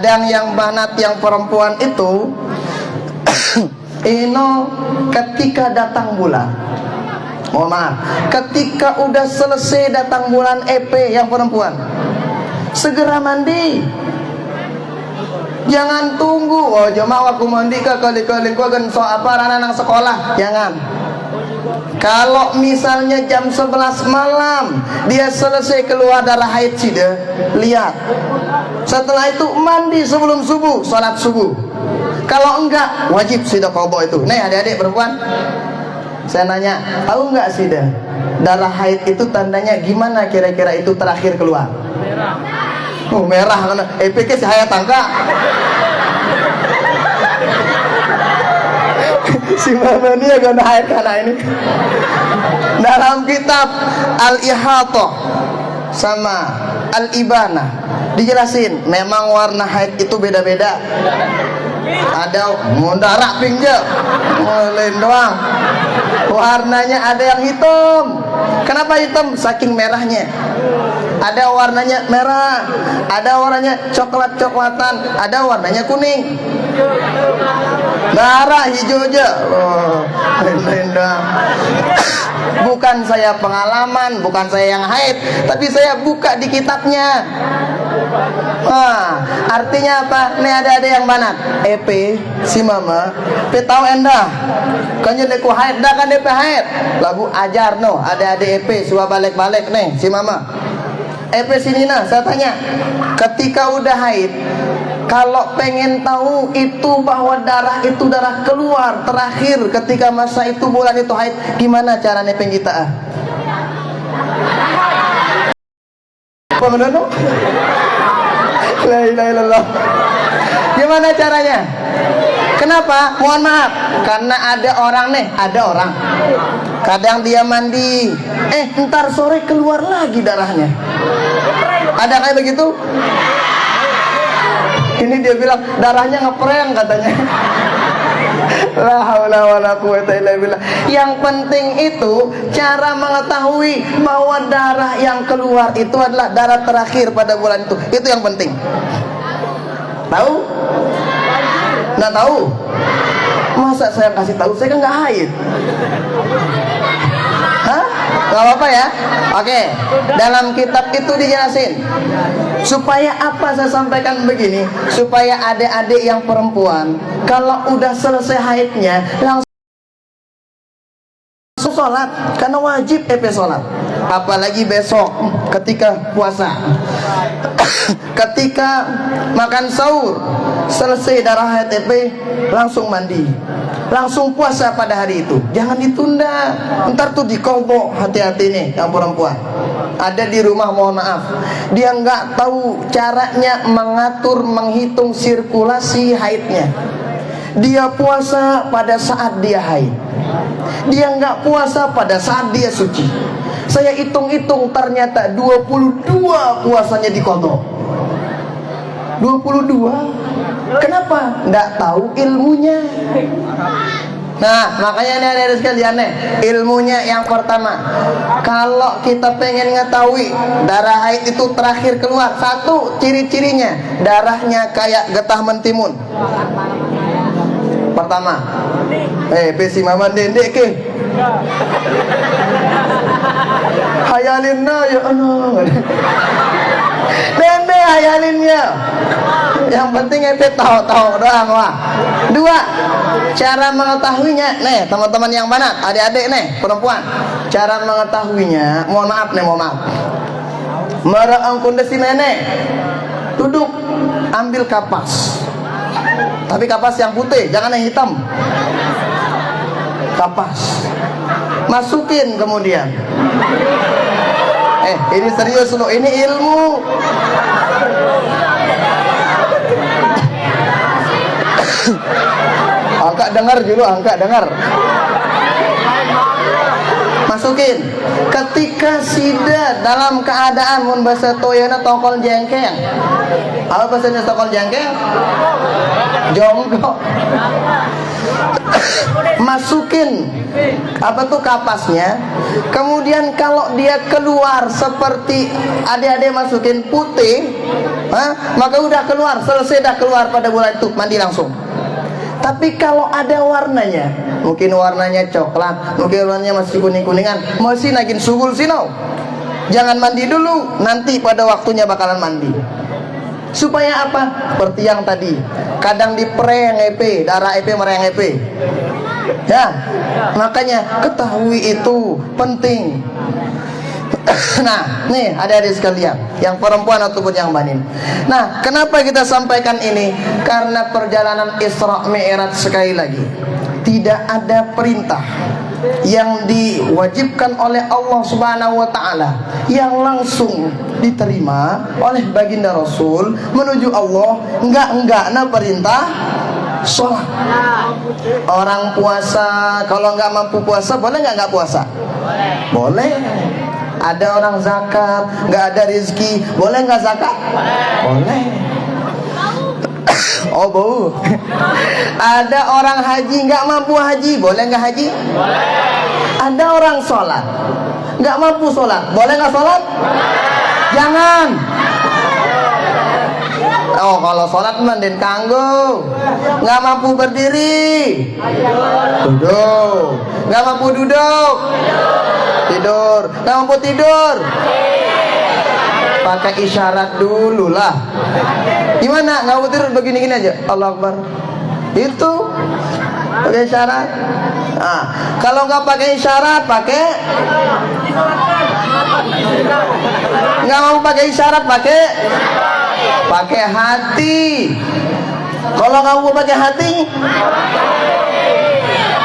kadang yang banat yang perempuan itu ketika datang bulan, mohon maaf, ketika udah selesai datang bulan EP yang perempuan, segera mandi. Jangan tunggu, oh jemaah aku mandi kali-kali gua kan so apa anak-anak sekolah, jangan. Kalau misalnya jam 11 malam dia selesai keluar darah haid sudah, lihat. Setelah itu mandi sebelum subuh, sholat subuh. Kalau enggak, wajib sudah qadha itu. Nih adik-adik perempuan, saya nanya, tahu enggak sudah darah haid itu tandanya gimana kira-kira itu terakhir keluar? Merah. Oh merah kan? EPK saya tangka. Si mama ini agak naik karena ini. Dalam kitab Al-Ihatah sama Al-Ibanah dijelasin memang warna haid itu beda-beda. Ada darah pinjau, lain doang. Warnanya ada yang hitam. Kenapa hitam? Saking merahnya. Ada warnanya merah, ada warnanya coklat-coklatan, ada warnanya kuning. Darah hijau aja. Oh, lain doang. Bukan saya pengalaman, bukan saya yang haid, tapi saya buka di kitabnya. Artinya apa? Nih ada yang banat. EP si mama, pe tahu endah. Kan jadi ku haid dah kan DP haid. Lagu ajar no, ada EP suah balik-balik nih si mama. EP sini nah, saya tanya, ketika udah haid, kalau pengen tahu itu bahwa darah itu darah keluar terakhir ketika masa itu bulan itu haid, gimana caranya penggita? Apa menurut? La ilaha illallah. Gimana caranya? Kenapa? Mohon maaf, karena ada orang nih, ada orang kadang dia mandi, ntar sore keluar lagi darahnya. Ada kayak begitu? Ini dia bilang darahnya ngeprank katanya. La haula wala quwata illa billah. Yang penting itu cara mengetahui bahwa darah yang keluar itu adalah darah terakhir pada bulan itu. Itu yang penting. Tahu? Nggak tahu? Masa saya kasih tahu? Saya kan nggak haid. Hah? Gak apa-apa ya? Oke. Dalam kitab itu dijelasin. Supaya apa saya sampaikan begini? Supaya adik-adik yang perempuan kalau udah selesai haidnya langsung sholat, karena wajib sholat. Apalagi besok ketika puasa, ketika makan sahur, selesai darah haid langsung mandi, langsung puasa pada hari itu. Jangan ditunda, ntar tuh dikobok. Hati-hati nih yang perempuan, ada di rumah, mohon maaf, dia nggak tahu caranya mengatur, menghitung sirkulasi haidnya. Dia puasa pada saat dia haid, dia nggak puasa pada saat dia suci. Saya hitung-hitung ternyata 22 puasanya dikodok. 22. Kenapa? Nggak tahu ilmunya. Nah, makanya nih ada sekalian nih, ilmunya yang pertama, kalau kita pengen ngetahui darah haid itu terakhir keluar, satu ciri-cirinya, darahnya kayak getah mentimun. Pertama, pesi mama dendek ke hayalinna ya Allah. Dendek hayalinnya. Yang penting tahu doang wah. Dua, cara mengetahuinya. Nih teman-teman yang banat, adik-adik nih perempuan, cara mengetahuinya, mohon maaf. Meraang kondisi nenek, duduk, ambil kapas. Tapi kapas yang putih, jangan yang hitam. Kapas, masukin kemudian. Ini serius loh, ini ilmu. Angkat dengar dulu, masukin. Ketika sida dalam keadaan mun bahasa toyana tongkol jengkeng. Apa bahasanya tongkol jengkeng? Jongkok. Masukin apa tuh kapasnya. Kemudian kalau dia keluar seperti adik-adik masukin putih, Maka udah keluar, selesai dah keluar pada bulan itu, mandi langsung. Tapi kalau ada warnanya, mungkin warnanya coklat, mungkin warnanya masih kuning-kuningan, masih nagin sugul sino, jangan mandi dulu, nanti pada waktunya bakalan mandi. Supaya apa? Seperti yang tadi, kadang dipre yang EP, darah EP merah yang EP. Ya, makanya ketahui itu penting. Nah, nih adik-adik sekalian, yang perempuan ataupun yang banin. Nah, kenapa kita sampaikan ini? Karena perjalanan Isra Mi'raj, sekali lagi, tidak ada perintah yang diwajibkan oleh Allah Subhanahu wa taala yang langsung diterima oleh baginda Rasul menuju Allah. Enggak perintah sholat. Orang puasa, kalau nggak mampu puasa, boleh nggak puasa? Boleh. Ada orang zakat, nggak ada rezeki, boleh nggak zakat? Boleh. Oh bau. Ada orang haji, nggak mampu haji, boleh nggak haji? Boleh. Ada orang sholat, nggak mampu sholat, boleh nggak sholat? Jangan. Oh, kalau sholat mandin kanggo, nggak mampu berdiri, duduk, nggak mampu duduk, tidur, nggak mampu tidur, pakai isyarat dulu lah. Gimana? Nggak mampu tidur begini-gini aja, Allah Akbar. Itu pakai isyarat. Nah, kalau nggak pakai isyarat, nggak mau pakai isyarat, pakai hati. Kalau kamu pakai hati,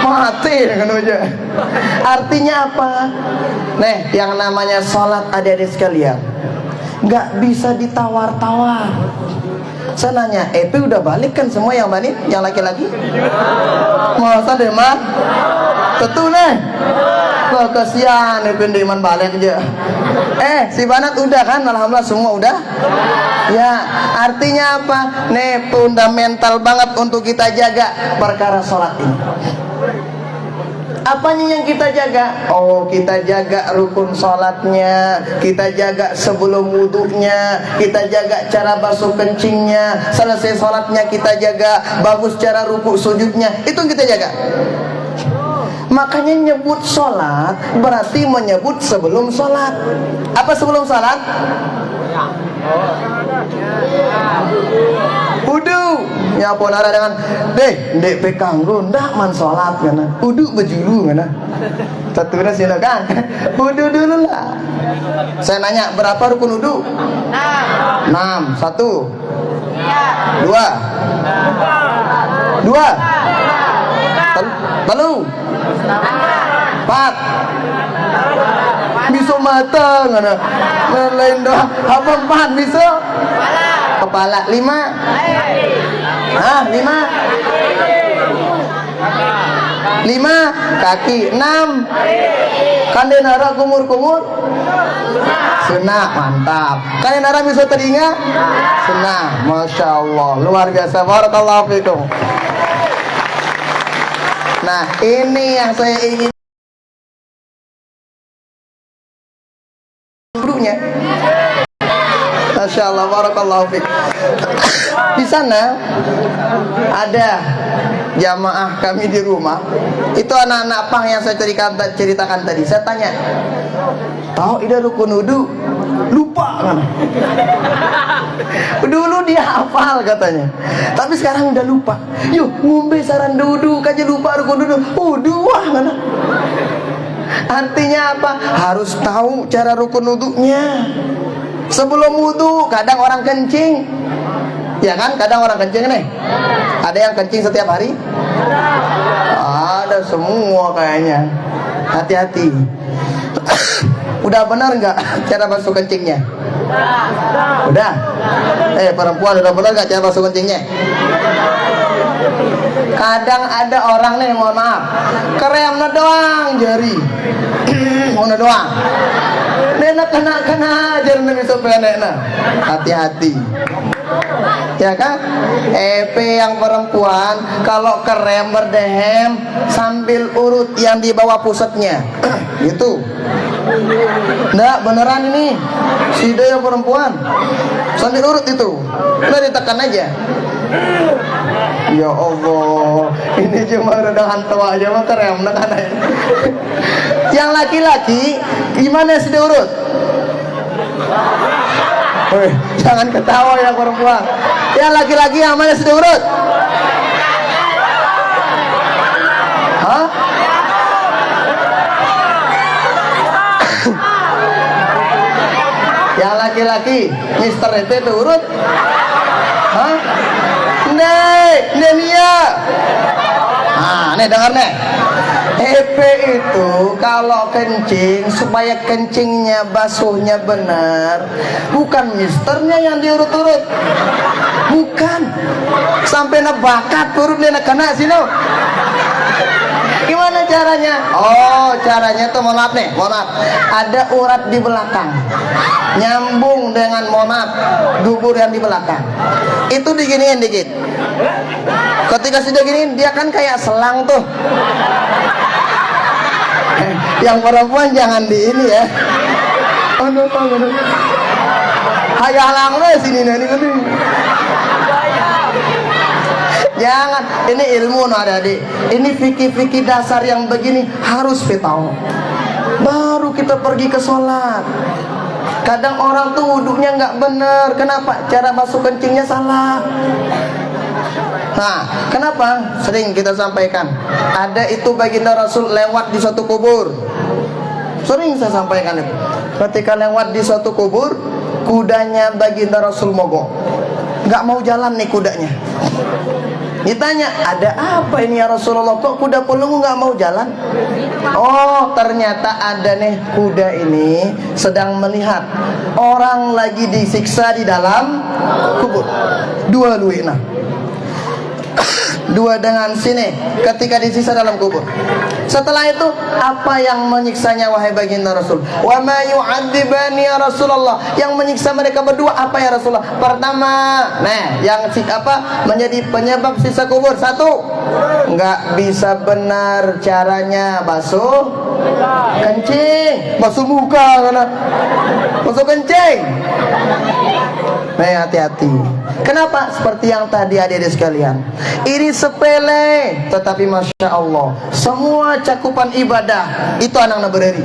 mati dengan aja. Artinya apa? Nih, yang namanya sholat, adik-adik sekalian, nggak bisa ditawar-tawar. Saya nanya, udah balik kan semua yang balik, yang laki-laki? Masa deh mah? Betul nih. Wah, kasihan Deman balik aja. Si Banat udah kan? Alhamdulillah semua udah. Ya, artinya apa? Nih, fundamental banget untuk kita jaga perkara sholat ini. Apanya yang kita jaga? Oh, kita jaga rukun sholatnya, kita jaga sebelum wudhunya, kita jaga cara basuh kencingnya, selesai sholatnya kita jaga, bagus cara ruku sujudnya, itu yang kita jaga. Makanya nyebut sholat berarti menyebut sebelum sholat. Apa sebelum sholat? Wudu. Ya pun ada dengan dek pekanggo ndak man sholat kana. Wudu bejulu kana. Tatuna sila kan. Wudu dulu lah. Saya nanya, berapa rukun wudu? 6. 1 2 Lalu 4 bisa mata ngana lain doang apa 4 bisa kepala 5 kaki 6 kandenara kumur sunnah. Mantap. Kandenara bisa telinga sunnah. Masya Allah, luar biasa. Barakallahu fikum. Nah, ini yang saya ingin gurunya. Masya Allah, barakallahu fiik. Di sana ada jamaah kami di rumah. Itu anak-anak pang yang saya ceritakan tadi. Saya tanya, tahu ida rukun wudu? Lupa kan? Dulu dia hafal katanya, tapi sekarang udah lupa. Yuk ngombe saran wudu kaja lupa rukun wudu. Wah mana? Artinya apa? Harus tahu cara rukun wudunya. Sebelum wudu, kadang orang kencing, ya kan? Kadang orang kencing nih. Ada yang kencing setiap hari? Ada semua kayaknya. Hati-hati. Udah benar nggak cara basuh kencingnya? Udah. Perempuan udah benar nggak cara basuh kencingnya? Kadang ada orang nih, mohon maaf, kremnya doang jari, mau doang. Nenek kena ajar nih supaya nenek. Hati-hati. Ya kan? Yang perempuan kalau krem berdehem sambil urut yang di bawah pusatnya. Gitu. Nggak, beneran ini. Si dia yang perempuan. Sambil urut itu. Udah ditekan aja. Ya Allah, ini cuma udah hantu aja mah keren kan. Yang laki-laki gimana sih diurut? Woi, jangan ketawa ya perempuan. Yang laki-laki yang mana sih diurut? Hah? Yang laki-laki Mister itu urut? Hah? Nia. Nah, nih dengar nih. EP itu kalau kencing supaya kencingnya basuhnya benar, bukan misternya yang diurut-urut. Bukan. Sampai nebakat turun dia kena sini. Gimana caranya? Oh, caranya tuh mohon maaf nih, mohon maaf. Ada urat di belakang. Nyambung dengan mohon maaf, dubur yang di belakang. Itu diginiin dikit. Ketika sudah giniin, dia kan kayak selang tuh. Yang perempuan jangan di ini ya. Aduh. Hayalang sini nih. Jangan, ini ilmu no adik-adik. Ini fikih-fikih dasar yang begini harus tahu. Baru kita pergi ke sholat. Kadang orang tuh wudhunya nggak bener. Kenapa? Cara masuk kencingnya salah. Nah, kenapa? Sering kita sampaikan. Ada itu baginda Rasul lewat di suatu kubur. Sering saya sampaikan itu. Ketika lewat di suatu kubur, kudanya baginda Rasul mogok. Nggak mau jalan nih kudanya. Ditanya, ada apa ini ya Rasulullah, kok kuda pelungu nggak mau jalan? Oh, ternyata ada nih kuda ini sedang melihat orang lagi disiksa di dalam kubur. Dua luina. Dua dengan sini ketika disiksa dalam kubur. Setelah itu apa yang menyiksanya wahai baginda Rasul? Wa ma yu'adzibani ya Rasulullah. Yang menyiksa mereka berdua apa ya Rasulullah? Pertama, yang menjadi penyebab siksa kubur. Satu, nggak bisa benar caranya basuh kencing, basuh muka karena basuh kencing. Hati-hati. Kenapa? Seperti yang tadi adik-adik sekalian. Ini sepele, tetapi masya Allah, semua cakupan ibadah itu anak bereri.